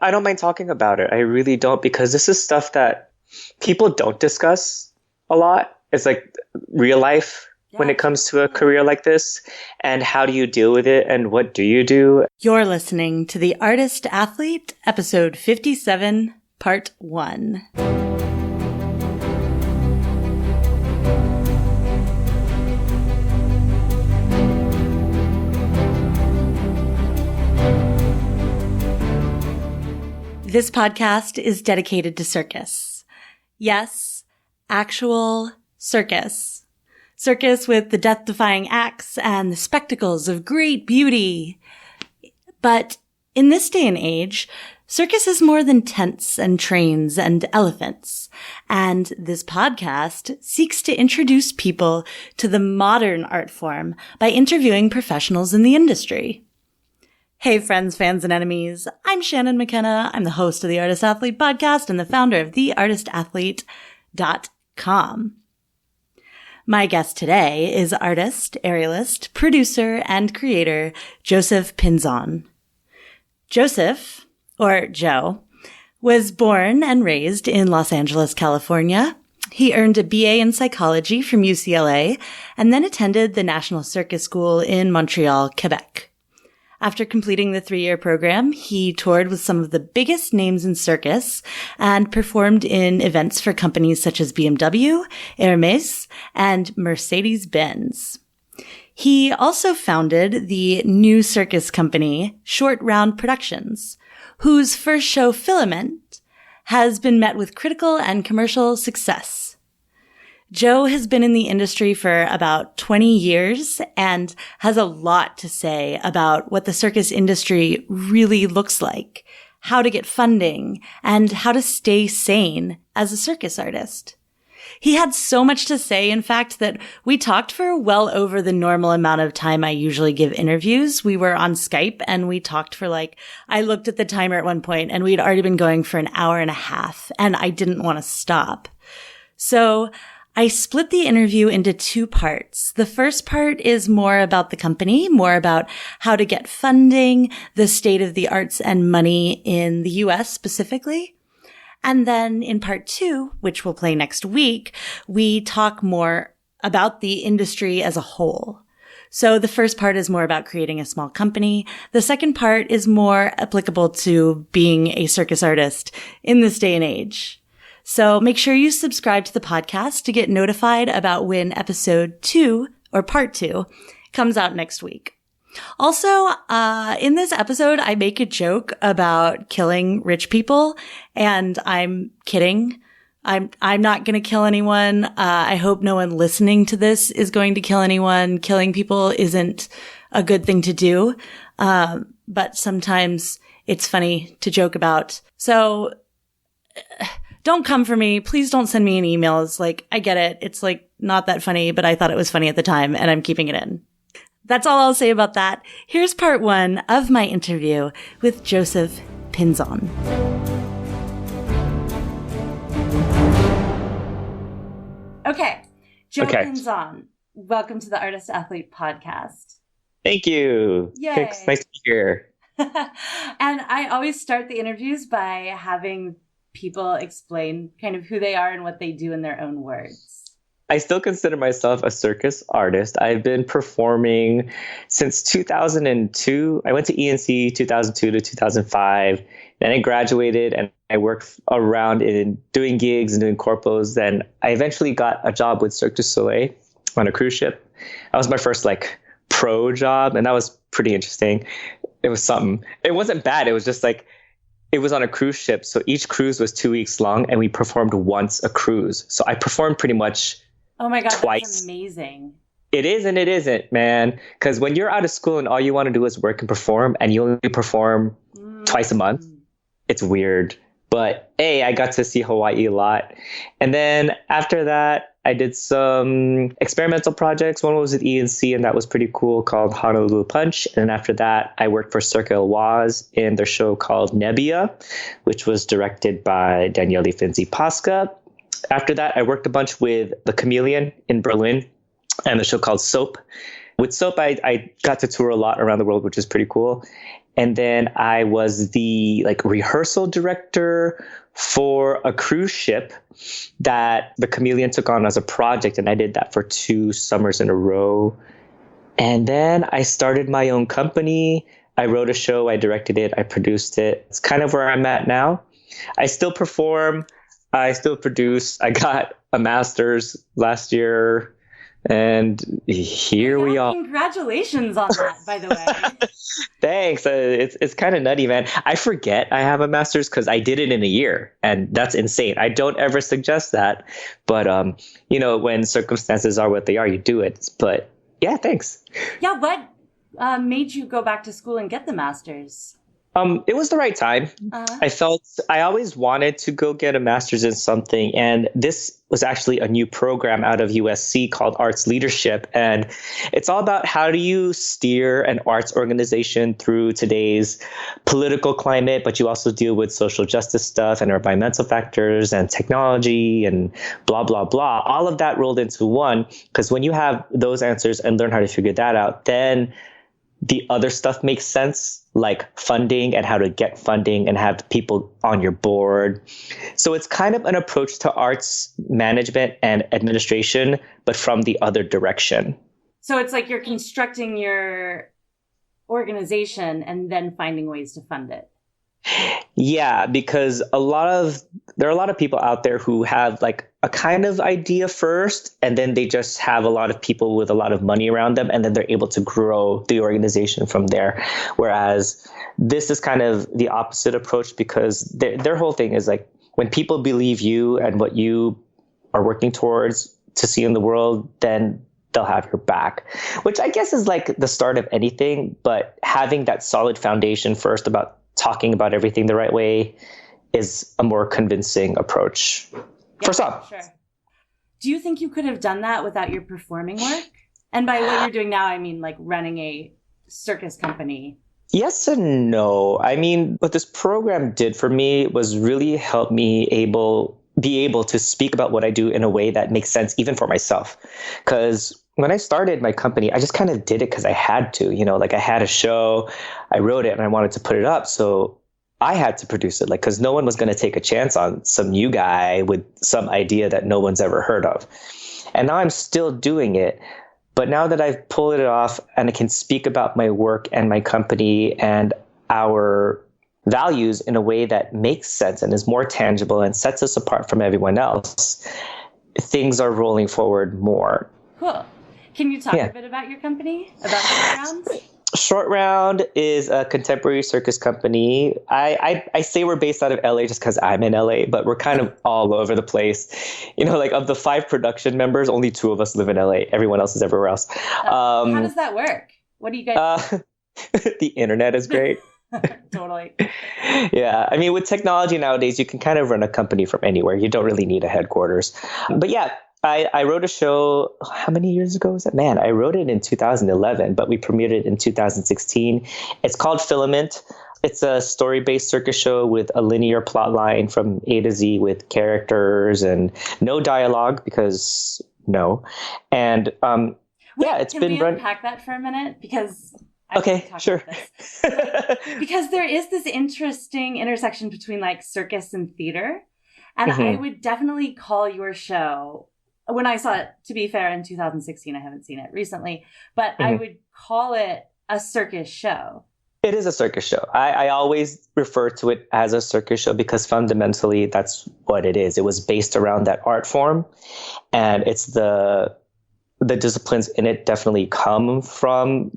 I don't mind talking about it. I really don't, because this is stuff that people don't discuss a lot. It's like real life when it comes to a career like this. And how do you deal with it? And what do you do? You're listening to The Artist Athlete, episode 57, part 1. This podcast is dedicated to circus. Yes, actual circus. Circus with the death-defying acts and the spectacles of great beauty. But in this day and age, circus is more than tents and trains and elephants. And this podcast seeks to introduce people to the modern art form by interviewing professionals in the industry. Hey friends, fans, and enemies. I'm Shannon McKenna. I'm the host of the Artist Athlete podcast and the founder of theartistathlete.com. My guest today is artist, aerialist, producer, and creator Joseph Pinzon. Joseph, or Joe, was born and raised in Los Angeles, California. He earned a BA in psychology from UCLA and then attended the National Circus School in Montreal, Quebec. After completing the 3-year program, he toured with some of the biggest names in circus and performed in events for companies such as BMW, Hermes, and Mercedes-Benz. He also founded the new circus company, Short Round Productions, whose first show, Filament, has been met with critical and commercial success. Joe has been in the industry for about 20 years and has a lot to say about what the circus industry really looks like, how to get funding, and how to stay sane as a circus artist. He had so much to say, in fact, that we talked for well over the normal amount of time I usually give interviews. We were on Skype and we talked for I looked at the timer at one point and we'd already been going for an hour and a half and I didn't want to stop. So I split the interview into 2 parts. The first part is more about the company, more about how to get funding, the state of the arts and money in the US specifically. And then in part 2, which we'll play next week, we talk more about the industry as a whole. So the first part is more about creating a small company. The second part is more applicable to being a circus artist in this day and age. So make sure you subscribe to the podcast to get notified about when episode 2 or part 2 comes out next week. Also, in this episode, I make a joke about killing rich people, and I'm kidding. I'm not going to kill anyone. I hope no one listening to this is going to kill anyone. Killing people isn't a good thing to do. But sometimes it's funny to joke about. So don't come for me. Please don't send me an email. It's I get it. It's not that funny, but I thought it was funny at the time and I'm keeping it in. That's all I'll say about that. Here's part 1 of my interview with Joseph Pinzon. Okay. Joe Pinzon, welcome to the Artist Athlete podcast. Thank you. Yay. Thanks. Nice to be here. And I always start the interviews by having people explain kind of who they are and what they do in their own words. I still consider myself a circus artist. I've been performing since 2002. I went to ENC 2002 to 2005. Then I graduated and I worked around in doing gigs and doing corpos. Then I eventually got a job with Cirque du Soleil on a cruise ship. That was my first pro job, and that was pretty interesting. It was something. It wasn't bad. It was just it was on a cruise ship. So each cruise was 2 weeks long and we performed once a cruise. So I performed pretty much oh my God, twice. That's amazing. It is and it isn't, man. Because when you're out of school and all you want to do is work and perform and you only perform twice a month, it's weird. But hey, I got to see Hawaii a lot. And then after that, I did some experimental projects. One was at ENC, and that was pretty cool, called Honolulu Punch. And after that, I worked for Cirque in their show called Nebbia, which was directed by Daniele Finzi Pasca. After that, I worked a bunch with The Chameleon in Berlin and the show called Soap. With Soap, I got to tour a lot around the world, which is pretty cool. And then I was the like rehearsal director for a cruise ship that the Chameleon took on as a project. And I did that for 2 summers in a row. And then I started my own company. I wrote a show, I directed it, I produced it. It's kind of where I'm at now. I still perform, I still produce. I got a master's last year, and here we are. Congratulations on that, by the way. Thanks. It's kind of nutty, man. I forget I have a master's because I did it in a year, and that's insane. I don't ever suggest that, but when circumstances are what they are, you do it. But yeah, thanks. Yeah, what made you go back to school and get the master's? It was the right time. I felt I always wanted to go get a master's in something. And this was actually a new program out of USC called Arts Leadership. And it's all about how do you steer an arts organization through today's political climate, but you also deal with social justice stuff and environmental factors and technology and blah, blah, blah. All of that rolled into one, because when you have those answers and learn how to figure that out, then the other stuff makes sense, like funding and how to get funding and have people on your board. So it's kind of an approach to arts management and administration, but from the other direction. So it's like you're constructing your organization and then finding ways to fund it. Yeah, because there are a lot of people out there who have like a kind of idea first, and then they just have a lot of people with a lot of money around them, and then they're able to grow the organization from there. Whereas this is kind of the opposite approach, because their whole thing is like, when people believe you and what you are working towards to see in the world, then they'll have your back, which I guess is like the start of anything. But having that solid foundation first about talking about everything the right way is a more convincing approach for some. Sure. Do you think you could have done that without your performing work? And by what you're doing now, I mean like running a circus company. Yes and no. I mean, what this program did for me was really help me be able to speak about what I do in a way that makes sense even for myself. Because when I started my company, I just kind of did it because I had to, like I had a show, I wrote it and I wanted to put it up. So I had to produce it, like, because no one was going to take a chance on some new guy with some idea that no one's ever heard of. And now I'm still doing it. But now that I've pulled it off and I can speak about my work and my company and our values in a way that makes sense and is more tangible and sets us apart from everyone else, things are rolling forward more. Cool. Can you talk a bit about your company, about Short Round? Short Round is a contemporary circus company. I say we're based out of LA just because I'm in LA, but we're kind of all over the place. Like of the 5 production members, only 2 of us live in LA. Everyone else is everywhere else. How does that work? What do you guys do? The internet is great. Totally. Yeah. I mean, with technology nowadays, you can kind of run a company from anywhere. You don't really need a headquarters. But yeah, I wrote a show, how many years ago was it? Man, I wrote it in 2011, but we premiered it in 2016. It's called Filament. It's a story-based circus show with a linear plot line from A to Z with characters and no dialogue because no. And it's been run. Unpack that for a minute? Because okay, sure. Because there is this interesting intersection between like circus and theater. And I would definitely call your show, when I saw it, to be fair, in 2016, I haven't seen it recently, but I would call it a circus show. It is a circus show. I always refer to it as a circus show because fundamentally that's what it is. It was based around that art form, and it's the disciplines in it definitely come from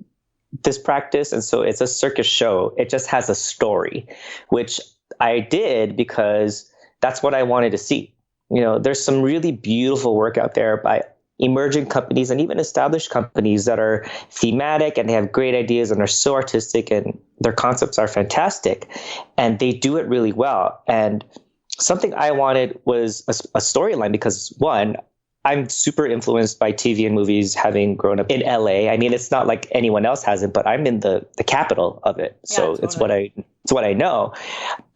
this practice. And so it's a circus show. It just has a story, which I did because that's what I wanted to see. There's some really beautiful work out there by emerging companies and even established companies that are thematic and they have great ideas and are so artistic and their concepts are fantastic and they do it really well. And something I wanted was a storyline because, one, I'm super influenced by TV and movies, having grown up in LA. I mean, it's not like anyone else has it, but I'm in the capital of it. So totally. It's what I know.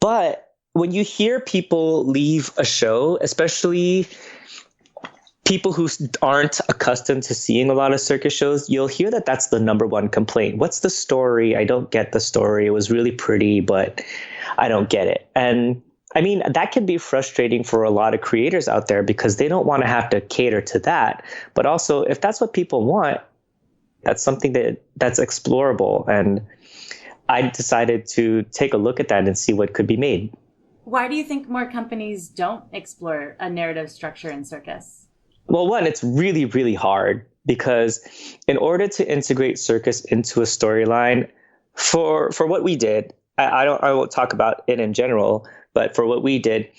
But when you hear people leave a show, especially people who aren't accustomed to seeing a lot of circus shows, you'll hear that that's the number one complaint. What's the story? I don't get the story. It was really pretty, but I don't get it. And I mean, that can be frustrating for a lot of creators out there because they don't want to have to cater to that. But also, if that's what people want, that's something that's explorable. And I decided to take a look at that and see what could be made. Why do you think more companies don't explore a narrative structure in circus? Well, one, it's really, really hard because in order to integrate circus into a storyline, for what we did, I won't talk about it in general, but for what we did,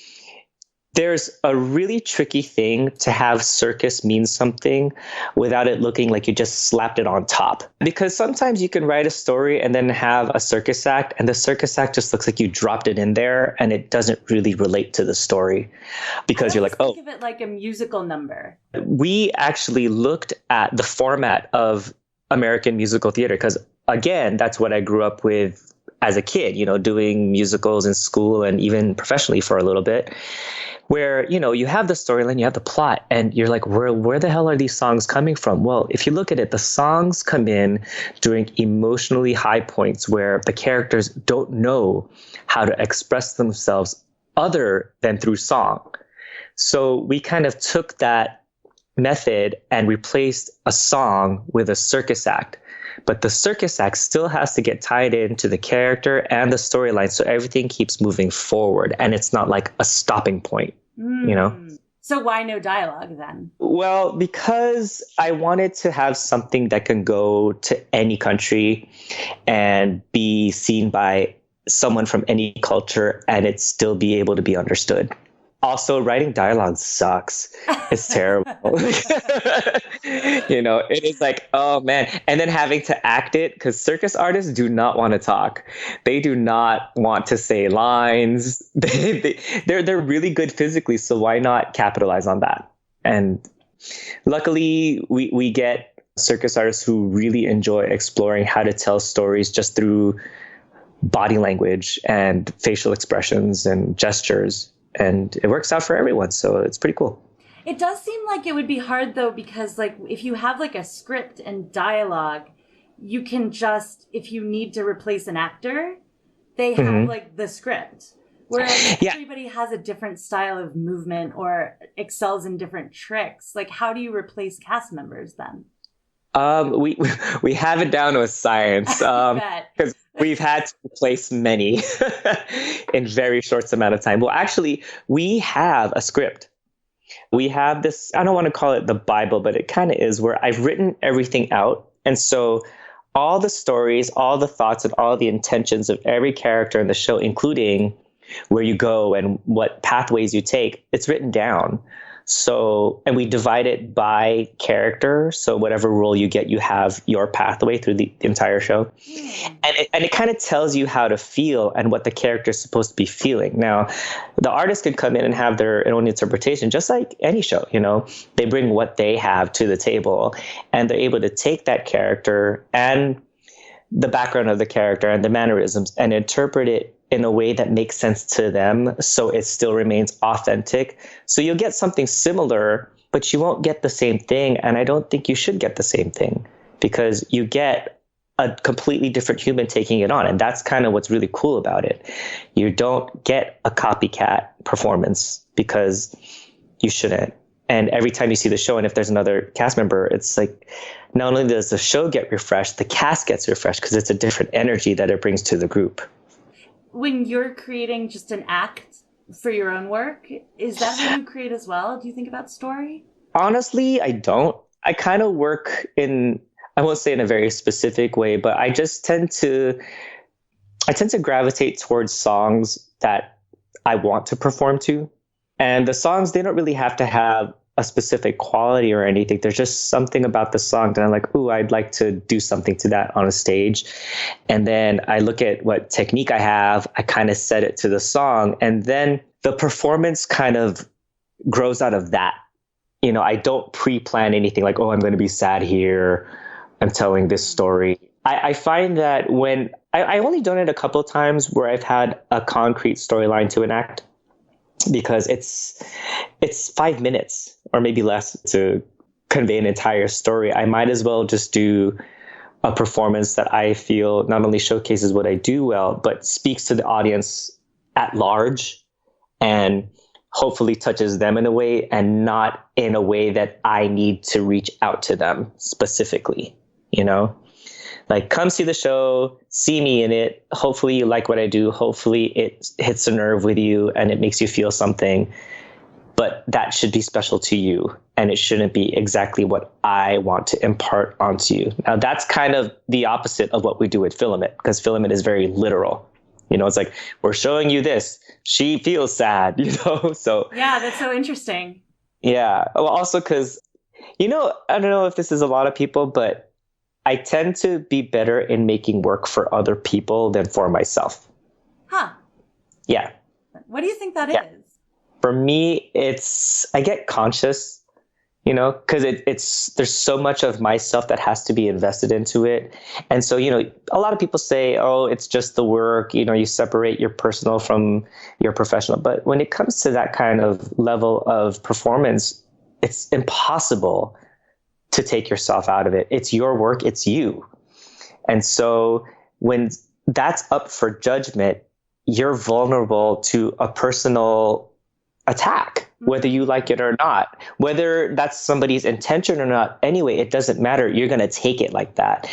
there's a really tricky thing to have circus mean something without it looking like you just slapped it on top. Because sometimes you can write a story and then have a circus act, and the circus act just looks like you dropped it in there and it doesn't really relate to the story. Because you're like, think of it like a musical number. We actually looked at the format of American musical theater because, again, that's what I grew up with as a kid, doing musicals in school and even professionally for a little bit, where, you have the storyline, you have the plot, and you're like, where the hell are these songs coming from? Well, if you look at it, the songs come in during emotionally high points where the characters don't know how to express themselves other than through song. So we kind of took that method and replaced a song with a circus act. But the circus act still has to get tied into the character and the storyline so everything keeps moving forward and it's not like a stopping point, So why no dialogue then? Well, because I wanted to have something that can go to any country and be seen by someone from any culture and it still be able to be understood. Also, writing dialogue sucks. It's terrible. It is like, oh man. And then having to act it, because circus artists do not want to talk. They do not want to say lines. They're really good physically, so why not capitalize on that? And luckily, we get circus artists who really enjoy exploring how to tell stories just through body language and facial expressions and gestures. And it works out for everyone, so it's pretty cool. It does seem like it would be hard, though, because if you have a script and dialogue, you can just, if you need to replace an actor, they have the script. Whereas everybody has a different style of movement or excels in different tricks. How do you replace cast members then? We have it down to a science because we've had to replace many in very short amount of time. Well, actually, we have a script. We have this, I don't want to call it the Bible, but it kind of is, where I've written everything out. And so all the stories, all the thoughts, and all the intentions of every character in the show, including where you go and what pathways you take, it's written down. So, and we divide it by character. So whatever role you get, you have your pathway through the entire show. And it kind of tells you how to feel and what the character is supposed to be feeling. Now, the artist can come in and have their own interpretation, just like any show, They bring what they have to the table and they're able to take that character and the background of the character and the mannerisms and interpret it in a way that makes sense to them, so it still remains authentic. So you'll get something similar, but you won't get the same thing. And I don't think you should get the same thing because you get a completely different human taking it on. And that's kind of what's really cool about it. You don't get a copycat performance because you shouldn't. And every time you see the show, and if there's another cast member, it's like not only does the show get refreshed, the cast gets refreshed because it's a different energy that it brings to the group. When you're creating just an act for your own work, is that how you create as well? Do you think about story? Honestly, I don't. I kind of work in, I won't say in a very specific way, but I tend to gravitate towards songs that I want to perform to. And the songs, they don't really have to have a specific quality or anything. There's just something about the song that I'm like, ooh, I'd like to do something to that on a stage. And then I look at what technique I have, I kind of set it to the song, and then the performance kind of grows out of that. I don't pre-plan anything like, oh, I'm going to be sad here, I'm telling this story. I find that when I only done it a couple of times where I've had a concrete storyline to enact, because it's 5 minutes or maybe less to convey an entire story. I might as well just do a performance that I feel not only showcases what I do well, but speaks to the audience at large and hopefully touches them in a way and not in a way that I need to reach out to them specifically, you know? Like, come see the show, see me in it. Hopefully you like what I do. Hopefully it hits a nerve with you and it makes you feel something. But that should be special to you. And it shouldn't be exactly what I want to impart onto you. Now, that's kind of the opposite of what we do with Filament, because Filament is very literal. You know, it's like, we're showing you this. She feels sad, you know? So yeah, that's so interesting. Yeah. Well, also because, you know, I don't know if this is a lot of people, but I tend to be better in making work for other people than for myself. Huh. Yeah. What do you think that is? For me, I get conscious, you know, because there's so much of myself that has to be invested into it. And so, you know, a lot of people say, oh, it's just the work, you know, you separate your personal from your professional. But when it comes to that kind of level of performance, it's impossible to take yourself out of it. It's your work, it's you. And so when that's up for judgment, you're vulnerable to a personal attack, whether you like it or not, whether that's somebody's intention or not. Anyway, it doesn't matter. You're going to take it like that.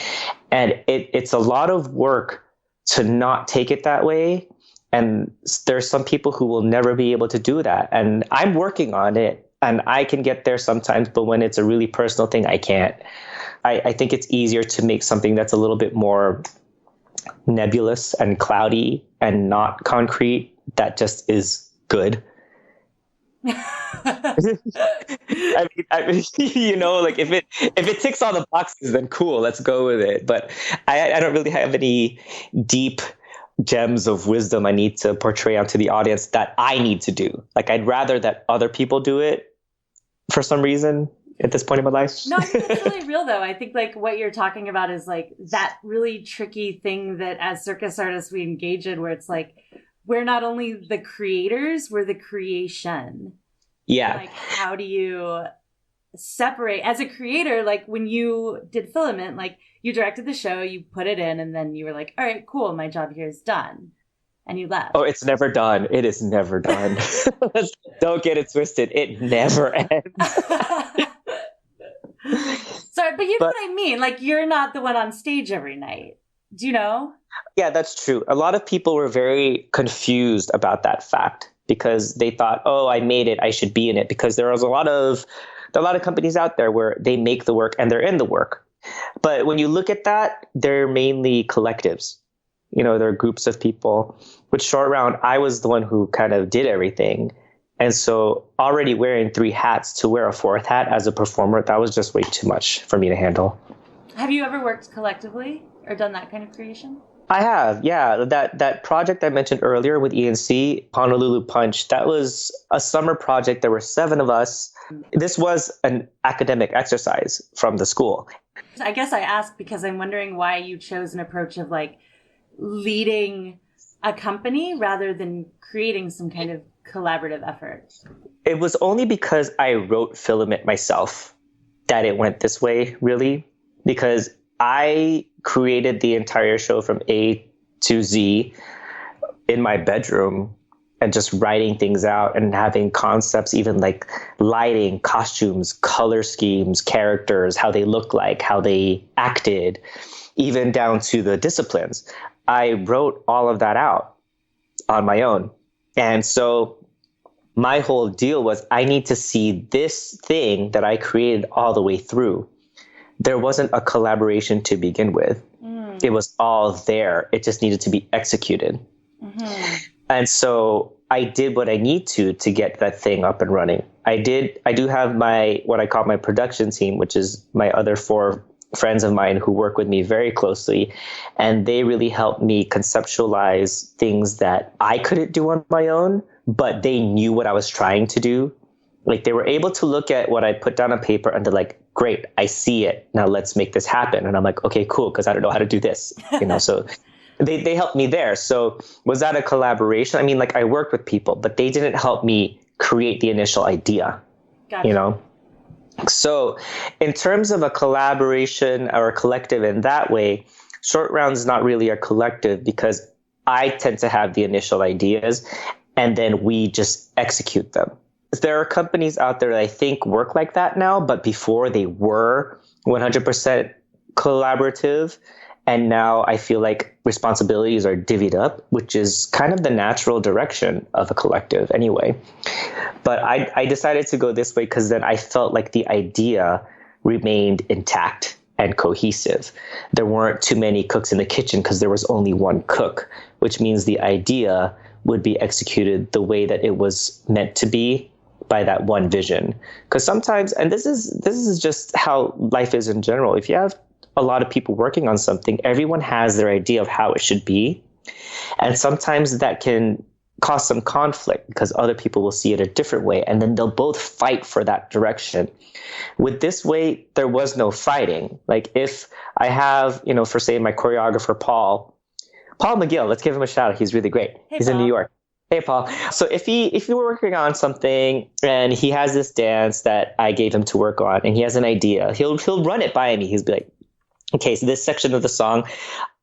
And it's a lot of work to not take it that way. And there's some people who will never be able to do that. And I'm working on it. And I can get there sometimes, but when it's a really personal thing, I can't. I think it's easier to make something that's a little bit more nebulous and cloudy and not concrete that just is good. I mean, you know, like if it ticks all the boxes, then cool, let's go with it. But I don't really have any deep gems of wisdom I need to portray onto the audience that I need to do. Like, I'd rather that other people do it for some reason at this point in my life. No, I think it's really real though. I think like what you're talking about is like that really tricky thing that as circus artists we engage in, where it's like, we're not only the creators, we're the creation. Yeah. Like, how do you separate as a creator? Like when you did Filament, like you directed the show, you put it in, and then you were like, all right, cool, my job here is done. And you left. Oh, it's never done. It is never done. Don't get it twisted. It never ends. Sorry, but you know what I mean? Like, you're not the one on stage every night. Do you know? Yeah, that's true. A lot of people were very confused about that fact because they thought, oh, I made it, I should be in it. Because there are a lot of companies out there where they make the work and they're in the work. But when you look at that, they're mainly collectives. You know, they're groups of people. With Short Round, I was the one who kind of did everything. And so already wearing 3 hats to wear a 4th hat as a performer, that was just way too much for me to handle. Have you ever worked collectively or done that kind of creation? I have, yeah. That project I mentioned earlier with ENC, Honolulu Punch, that was a summer project. There were 7 of us. This was an academic exercise from the school. I guess I ask because I'm wondering why you chose an approach of like leading a company rather than creating some kind of collaborative effort. It was only because I wrote Filament myself that it went this way, really, because I created the entire show from A to Z in my bedroom and just writing things out and having concepts, even like lighting, costumes, color schemes, characters, how they look like, how they acted, even down to the disciplines. I wrote all of that out on my own. And so my whole deal was I need to see this thing that I created all the way through. There wasn't a collaboration to begin with. It was all there. It just needed to be executed. Mm-hmm. And so I did what I need to get that thing up and running. I do have what I call my production team, which is my other 4 friends of mine who work with me very closely. And they really helped me conceptualize things that I couldn't do on my own, but they knew what I was trying to do. Like, they were able to look at what I put down on paper and they're like, great, I see it. Now let's make this happen. And I'm like, okay, cool, because I don't know how to do this. You know, so they helped me there. So was that a collaboration? I mean, like, I worked with people, but they didn't help me create the initial idea, Gotcha. you know? So in terms of a collaboration or a collective in that way, Short Round is not really a collective because I tend to have the initial ideas and then we just execute them. There are companies out there that I think work like that now, but before they were 100% collaborative. And now I feel like responsibilities are divvied up, which is kind of the natural direction of a collective anyway. But I decided to go this way because then I felt like the idea remained intact and cohesive. There weren't too many cooks in the kitchen because there was only one cook, which means the idea would be executed the way that it was meant to be by that one vision. Because sometimes, and this is just how life is in general, if you have a lot of people working on something, everyone has their idea of how it should be. And sometimes that can cause some conflict because other people will see it a different way, and then they'll both fight for that direction. With this way, there was no fighting. Like if I have, for say my choreographer, Paul McGill, let's give him a shout out. He's really great. Hey, He's Paul. in New York. Hey, Paul. So if you were working on something and he has this dance that I gave him to work on and he has an idea, he'll run it by me. He'll be like, okay, so this section of the song,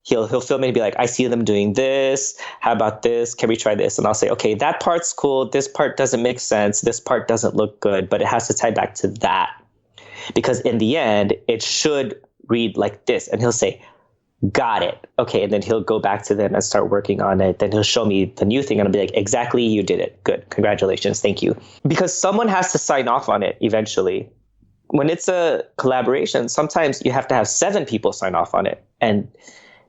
he'll film it and be like, I see them doing this. How about this? Can we try this? And I'll say, okay, that part's cool. This part doesn't make sense. This part doesn't look good, but it has to tie back to that. Because in the end, it should read like this. And he'll say, got it. Okay. And then he'll go back to them and start working on it. Then he'll show me the new thing and I'll be like, exactly, you did it. Good. Congratulations. Thank you. Because someone has to sign off on it eventually. When it's a collaboration, sometimes you have to have 7 people sign off on it. And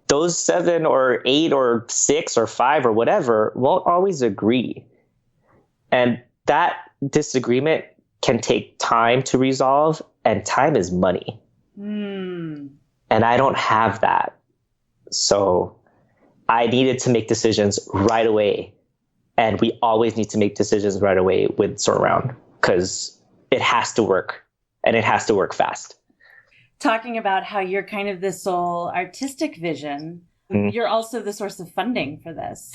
those 7 or 8 or 6 or 5 or whatever won't always agree. And that disagreement can take time to resolve, and time is money. And I don't have that. So I needed to make decisions right away. And we always need to make decisions right away with Surround because it has to work. And it has to work fast. Talking about how you're kind of this sole artistic vision, you're also the source of funding for this.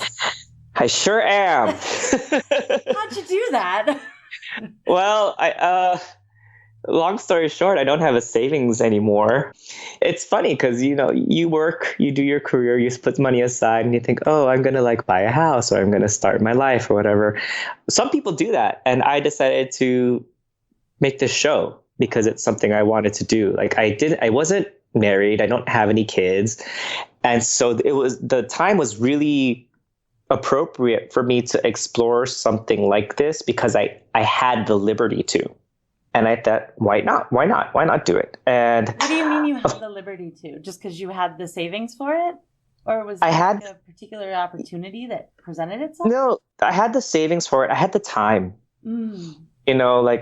I sure am. How'd you do that? Well, long story short, I don't have a savings anymore. It's funny because, you work, you do your career, you put money aside and you think, oh, I'm going to buy a house or I'm going to start my life or whatever. Some people do that. And I decided to make this show because it's something I wanted to do. I wasn't married. I don't have any kids. And so the time was really appropriate for me to explore something like this because I had the liberty to. And I thought, why not? Why not do it? And what do you mean you had the liberty to? Just because you had the savings for it? Or was it a particular opportunity that presented itself? No, I had the savings for it. I had the time.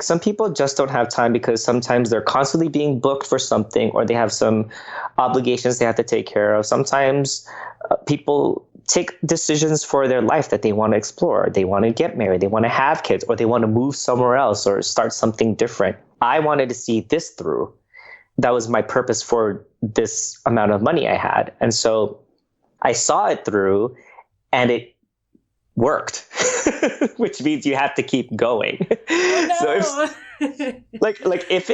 Some people just don't have time because sometimes they're constantly being booked for something or they have some obligations they have to take care of. Sometimes people take decisions for their life that they want to explore. They want to get married, they want to have kids, or they want to move somewhere else or start something different. I wanted to see this through. That was my purpose for this amount of money I had. And so I saw it through and it worked, which means you have to keep going. Oh, no. So if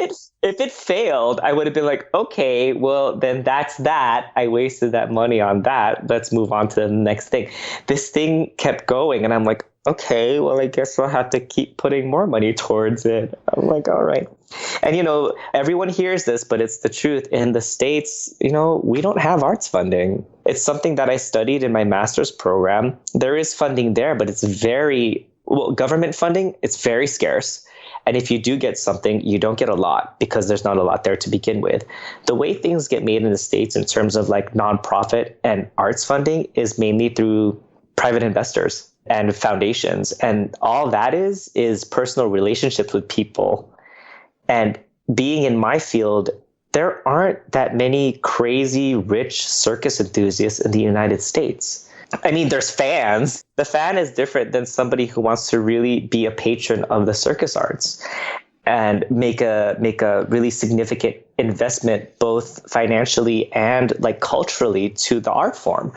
it failed, I would have been like, okay, well then that's that. I wasted that money on that. Let's move on to the next thing. This thing kept going and I'm like, okay, well I guess I'll have to keep putting more money towards it. I'm like, all right. And everyone hears this, but it's the truth. In the States, we don't have arts funding. It's something that I studied in my master's program. There is funding there, but it's government funding, it's very scarce. And if you do get something, you don't get a lot because there's not a lot there to begin with. The way things get made in the States in terms of nonprofit and arts funding is mainly through private investors and foundations. And all that is personal relationships with people. And being in my field, there aren't that many crazy rich circus enthusiasts in the United States. I mean, there's fans. The fan is different than somebody who wants to really be a patron of the circus arts and make a really significant investment, both financially and culturally, to the art form.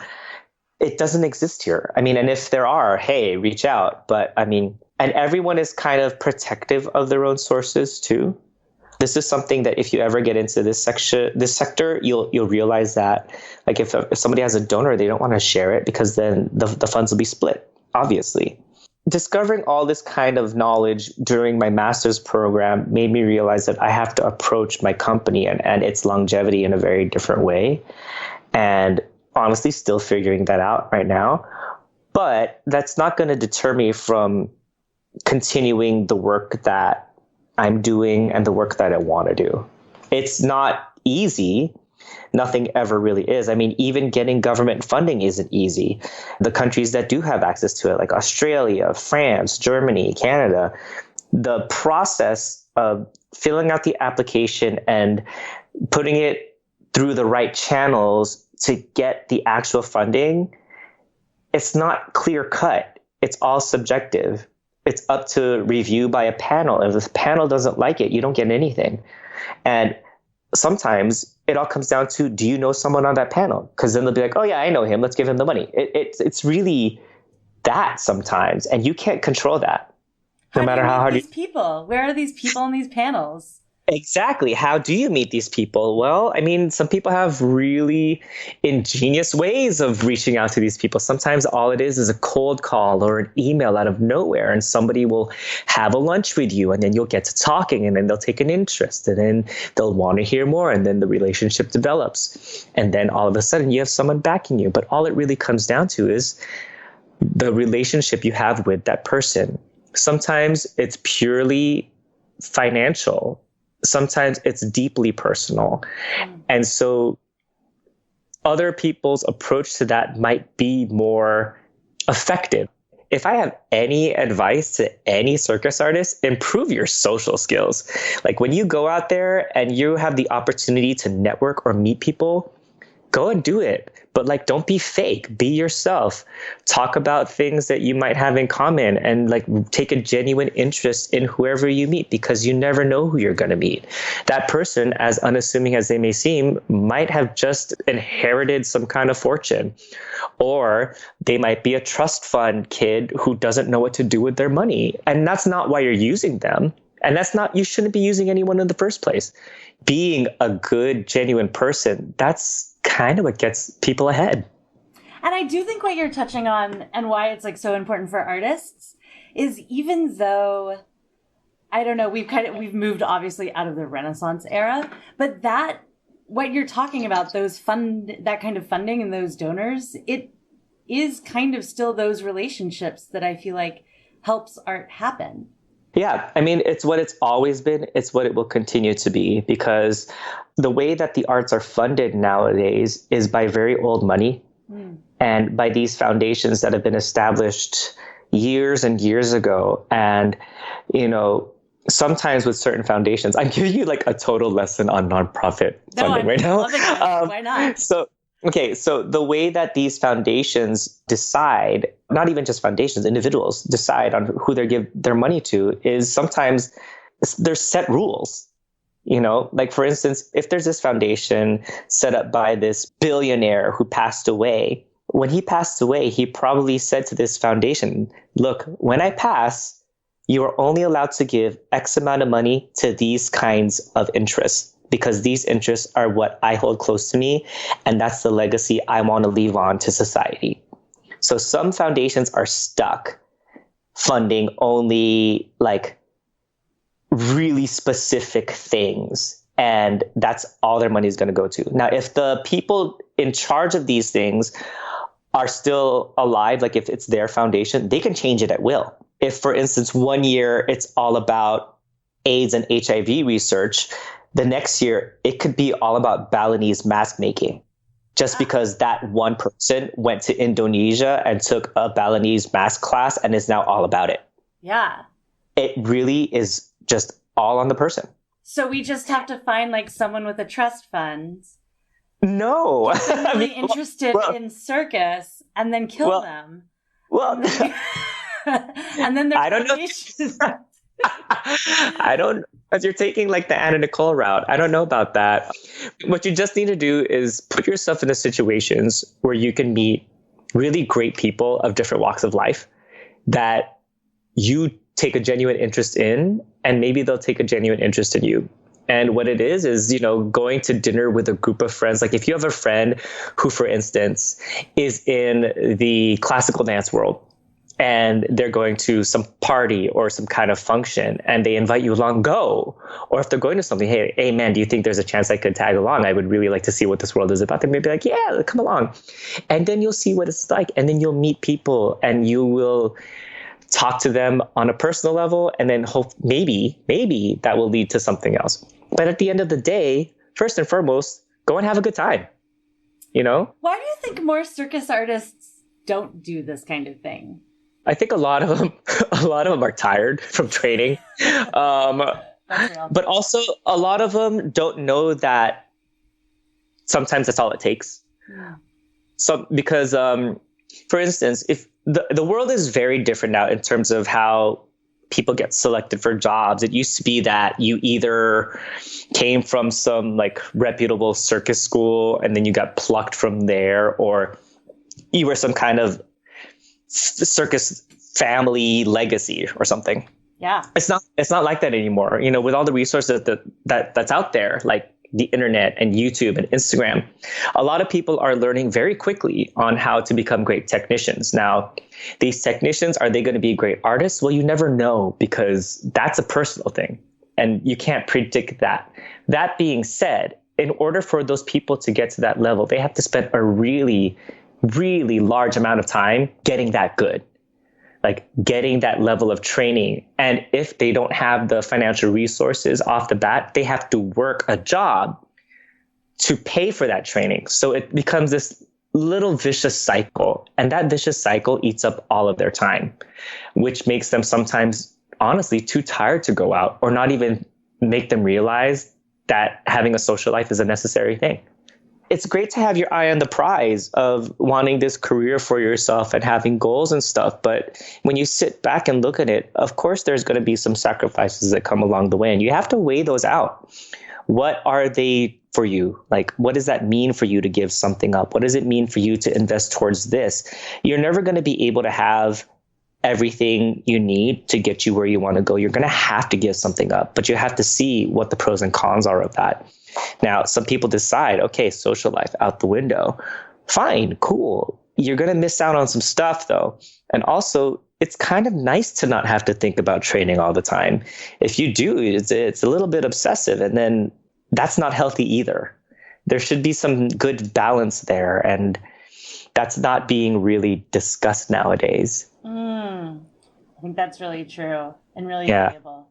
it doesn't exist here. I mean, and if there are, hey, reach out. But I mean, and everyone is kind of protective of their own sources too. This is something that if you ever get into this sector, you'll realize that, like, if somebody has a donor, they don't want to share it because then the funds will be split, obviously. Discovering all this kind of knowledge during my master's program made me realize that I have to approach my company and its longevity in a very different way. And honestly, still figuring that out right now. But that's not going to deter me from continuing the work that I'm doing and the work that I want to do. It's not easy. Nothing ever really is. I mean, even getting government funding isn't easy. The countries that do have access to it, like Australia, France, Germany, Canada, the process of filling out the application and putting it through the right channels to get the actual funding, it's not clear cut. It's all subjective. It's up to review by a panel. If the panel doesn't like it, you don't get anything. And sometimes it all comes down to, do you know someone on that panel? Because then they'll be like, oh yeah, I know him. Let's give him the money. It's really that sometimes. And you can't control that. No matter how hard these people. Where are these people on these panels? Exactly. How do you meet these people? Well, I mean, some people have really ingenious ways of reaching out to these people. Sometimes all it is a cold call or an email out of nowhere, and somebody will have a lunch with you, and then you'll get to talking, and then they'll take an interest, and then they'll want to hear more, and then the relationship develops. And then all of a sudden you have someone backing you. But all it really comes down to is the relationship you have with that person. Sometimes it's purely financial. Sometimes it's deeply personal. And so other people's approach to that might be more effective. If I have any advice to any circus artist, improve your social skills. Like, when you go out there and you have the opportunity to network or meet people, go and do it. But like, don't be fake. Be yourself. Talk about things that you might have in common, and like, take a genuine interest in whoever you meet, because you never know who you're going to meet. That person, as unassuming as they may seem, might have just inherited some kind of fortune, or they might be a trust fund kid who doesn't know what to do with their money. And that's not why you're using them. And you shouldn't be using anyone in the first place. Being a good, genuine person, that's kind of what gets people ahead. And I do think what you're touching on, and why it's like so important for artists, is even though, I don't know, we've moved obviously out of the Renaissance era, but that, what you're talking about, that kind of funding and those donors, it is kind of still those relationships that I feel like helps art happen. Yeah, I mean, it's what it's always been. It's what it will continue to be, because the way that the arts are funded nowadays is by very old money and by these foundations that have been established years and years ago. And, you know, sometimes with certain foundations, I'm giving you like a total lesson on nonprofit funding right now. Why not? So the way that these foundations decide, not even just foundations, individuals decide on who they give their money to, is sometimes there's set rules. You know, like, for instance, if there's this foundation set up by this billionaire who passed away, when he passed away, he probably said to this foundation, look, when I pass, you are only allowed to give X amount of money to these kinds of interests, because these interests are what I hold close to me, and that's the legacy I want to leave on to society. So some foundations are stuck funding only like really specific things, and that's all their money is going to go to. Now, if the people in charge of these things are still alive, like if it's their foundation, they can change it at will. If, for instance, one year it's all about AIDS and HIV research, the next year, it could be all about Balinese mask making, just because that one person went to Indonesia and took a Balinese mask class and is now all about it. Yeah. It really is just all on the person. So we just have to find like someone with a trust fund. No. Really interested in circus, and then kill them. Well, and then I don't know. I don't, as you're taking like the Anna Nicole route. I don't know about that. What you just need to do is put yourself in the situations where you can meet really great people of different walks of life that you take a genuine interest in, and maybe they'll take a genuine interest in you. And what it is, you know, going to dinner with a group of friends. Like if you have a friend who, for instance, is in the classical dance world and they're going to some party or some kind of function and they invite you along, go. Or if they're going to something, hey man, do you think there's a chance I could tag along? I would really like to see what this world is about. They may be like, yeah, come along. And then you'll see what it's like. And then you'll meet people and you will talk to them on a personal level, and then hope maybe that will lead to something else. But at the end of the day, first and foremost, go and have a good time. You know? Why do you think more circus artists don't do this kind of thing? I think a lot of them are tired from training. But also a lot of them don't know that sometimes that's all it takes. Yeah. So because for instance, if the world is very different now in terms of how people get selected for jobs. It used to be that you either came from some like reputable circus school and then you got plucked from there, or you were some kind of circus family legacy or something. Yeah. It's not like that anymore. You know, with all the resources that's out there, like the internet and YouTube and Instagram, a lot of people are learning very quickly on how to become great technicians. Now, these technicians, are they going to be great artists? Well, you never know, because that's a personal thing and you can't predict that. That being said, in order for those people to get to that level, they have to spend a really, really large amount of time getting that good. Like getting that level of training. And if they don't have the financial resources off the bat, they have to work a job to pay for that training. So it becomes this little vicious cycle. And that vicious cycle eats up all of their time, which makes them sometimes, honestly, too tired to go out, or not even make them realize that having a social life is a necessary thing. It's great to have your eye on the prize of wanting this career for yourself and having goals and stuff. But when you sit back and look at it, of course, there's going to be some sacrifices that come along the way, and you have to weigh those out. What are they for you? Like, what does that mean for you to give something up? What does it mean for you to invest towards this? You're never going to be able to have everything you need to get you where you want to go. You're going to have to give something up, but you have to see what the pros and cons are of that. Now, some people decide, okay, social life out the window. Fine, cool. You're going to miss out on some stuff, though. And also, it's kind of nice to not have to think about training all the time. If you do, it's a little bit obsessive, and then that's not healthy either. There should be some good balance there, and that's not being really discussed nowadays. I think that's really true and really valuable.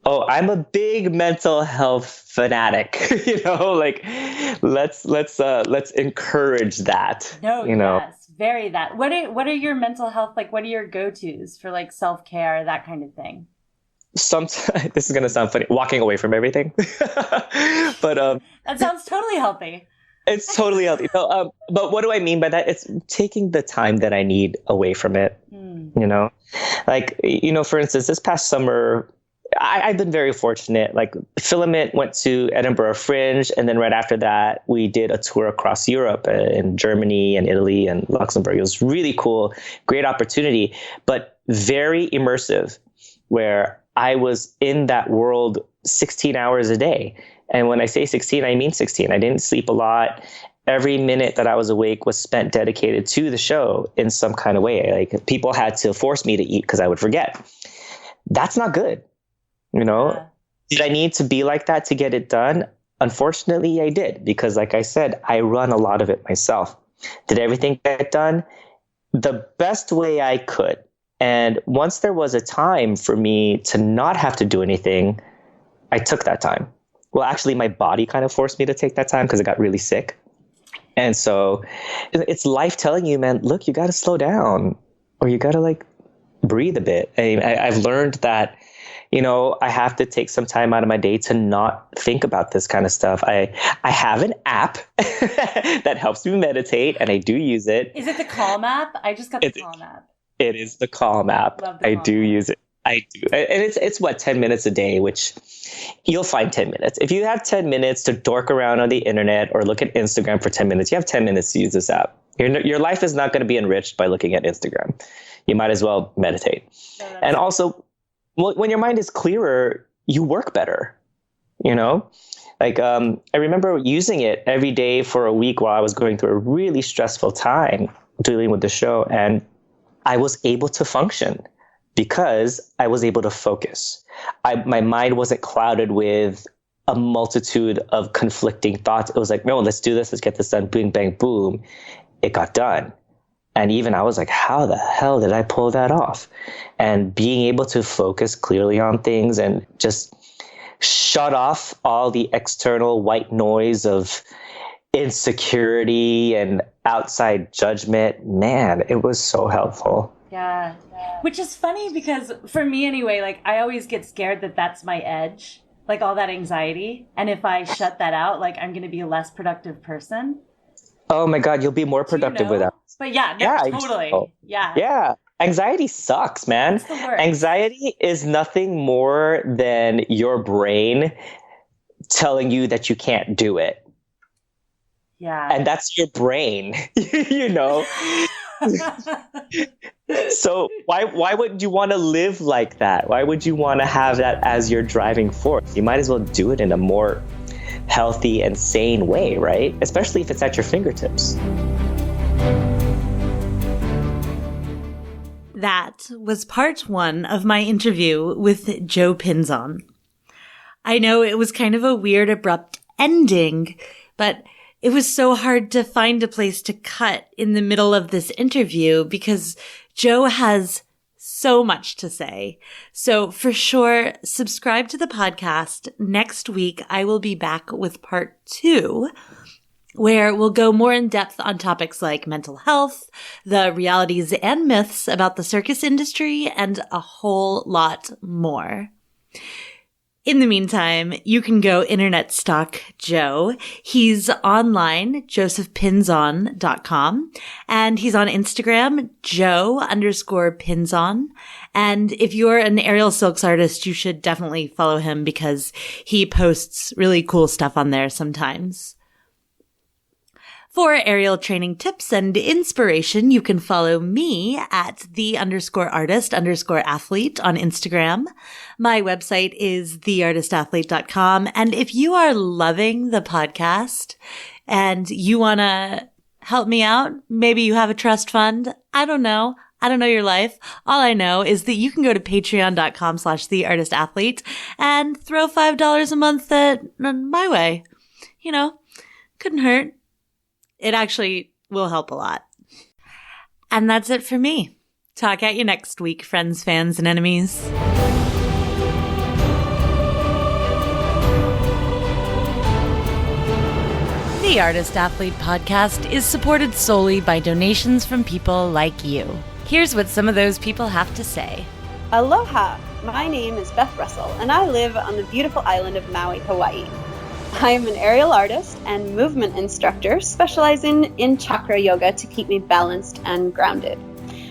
Oh, I'm a big mental health fanatic. You know, like let's encourage that. No, yes, very that. What are your mental health, like? What are your go-tos for like self-care, that kind of thing? Sometimes this is gonna sound funny, walking away from everything, but that sounds totally healthy. It's totally healthy. So, but what do I mean by that? It's taking the time that I need away from it. You know, like, you know, for instance, this past summer, I've been very fortunate. Like Filament went to Edinburgh Fringe, and then right after that, we did a tour across Europe in Germany and Italy and Luxembourg. It was really cool, great opportunity, but very immersive, where I was in that world 16 hours a day. And when I say 16, I mean 16. I didn't sleep a lot. Every minute that I was awake was spent dedicated to the show in some kind of way. Like people had to force me to eat because I would forget. That's not good. You know, Did I need to be like that to get it done? Unfortunately, I did, because like I said, I run a lot of it myself. Did everything get done the best way I could? And once there was a time for me to not have to do anything, I took that time. Well, actually, my body kind of forced me to take that time because I got really sick. And so it's life telling you, man, look, you got to slow down, or you got to like breathe a bit. I've learned that, you know, I have to take some time out of my day to not think about this kind of stuff. I have an app that helps me meditate, and I do use it. Is it the Calm app? I just got the Calm app. It is the Calm app. I do use it. I do. And it's what, 10 minutes a day, which you'll find 10 minutes. If you have 10 minutes to dork around on the internet or look at Instagram for 10 minutes, you have 10 minutes to use this app. Your life is not going to be enriched by looking at Instagram. You might as well meditate. And also, when your mind is clearer, you work better. You know, like I remember using it every day for a week while I was going through a really stressful time dealing with the show. And I was able to function because I was able to focus. My mind wasn't clouded with a multitude of conflicting thoughts. It was like, no, let's do this. Let's get this done. Boom, bang, boom. It got done. And even I was like, how the hell did I pull that off? And being able to focus clearly on things and just shut off all the external white noise of insecurity and outside judgment, man, it was so helpful. Yeah. Which is funny because for me anyway, like I always get scared that that's my edge, like all that anxiety. And if I shut that out, like I'm going to be a less productive person. Oh my God, you'll be more productive without. But yeah, totally. Yeah. Yeah. Anxiety sucks, man. It's the worst. Anxiety is nothing more than your brain telling you that you can't do it. Yeah. And that's your brain, you know? So why would you want to live like that? Why would you want to have that as your driving force? You might as well do it in a more healthy and sane way, right? Especially if it's at your fingertips. That was part 1 of my interview with Joe Pinzon. I know it was kind of a weird, abrupt ending, but it was so hard to find a place to cut in the middle of this interview because Joe has so much to say. So for sure, subscribe to the podcast. Next week, I will be back with part 2, where we'll go more in depth on topics like mental health, the realities and myths about the circus industry, and a whole lot more. In the meantime, you can go internet stalk Joe. He's online, josephpinzon.com, and he's on Instagram, Joe_Pinzon. And if you're an aerial silks artist, you should definitely follow him because he posts really cool stuff on there sometimes. For aerial training tips and inspiration, you can follow me at _artist_athlete on Instagram. My website is theartistathlete.com. And if you are loving the podcast and you want to help me out, maybe you have a trust fund. I don't know your life. All I know is that you can go to patreon.com/theartistathlete and throw $5 a month my way. You know, couldn't hurt. It actually will help a lot. And that's it for me. Talk at you next week, friends, fans, and enemies. The Artist Athlete Podcast is supported solely by donations from people like you. Here's what some of those people have to say. Aloha! My name is Beth Russell, and I live on the beautiful island of Maui, Hawaii. I am an aerial artist and movement instructor specializing in chakra yoga to keep me balanced and grounded.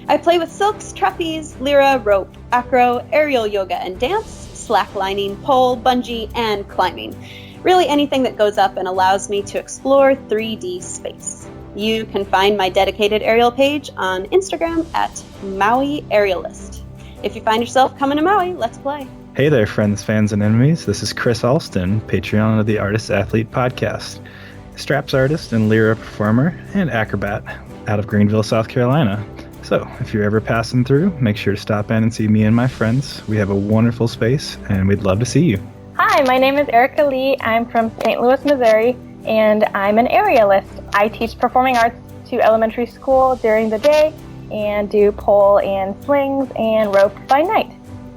I play with silks, trapeze, lyra, rope, acro, aerial yoga and dance, slacklining, pole, bungee, and climbing. Really anything that goes up and allows me to explore 3D space. You can find my dedicated aerial page on Instagram at Maui Aerialist. If you find yourself coming to Maui, let's play. Hey there, friends, fans, and enemies. This is Chris Alston, Patreon of the Artist Athlete Podcast, straps artist and lyra performer and acrobat out of Greenville, South Carolina. So, if you're ever passing through, make sure to stop in and see me and my friends. We have a wonderful space, and we'd love to see you. Hi, my name is Erica Lee. I'm from St. Louis, Missouri, and I'm an aerialist. I teach performing arts to elementary school during the day and do pole and slings and rope by night.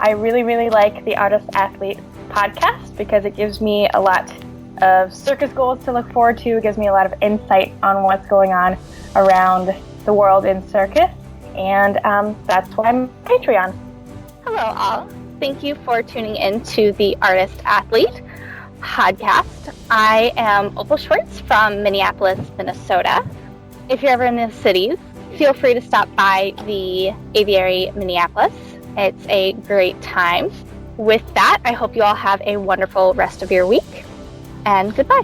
I really, really like the Artist Athlete podcast because it gives me a lot of circus goals to look forward to. It gives me a lot of insight on what's going on around the world in circus, and that's why I'm Patreon. Hello, all. Thank you for tuning in to the Artist Athlete podcast. I am Opal Schwartz from Minneapolis, Minnesota. If you're ever in the cities, feel free to stop by the Aviary Minneapolis. It's a great time. With that, I hope you all have a wonderful rest of your week, and goodbye.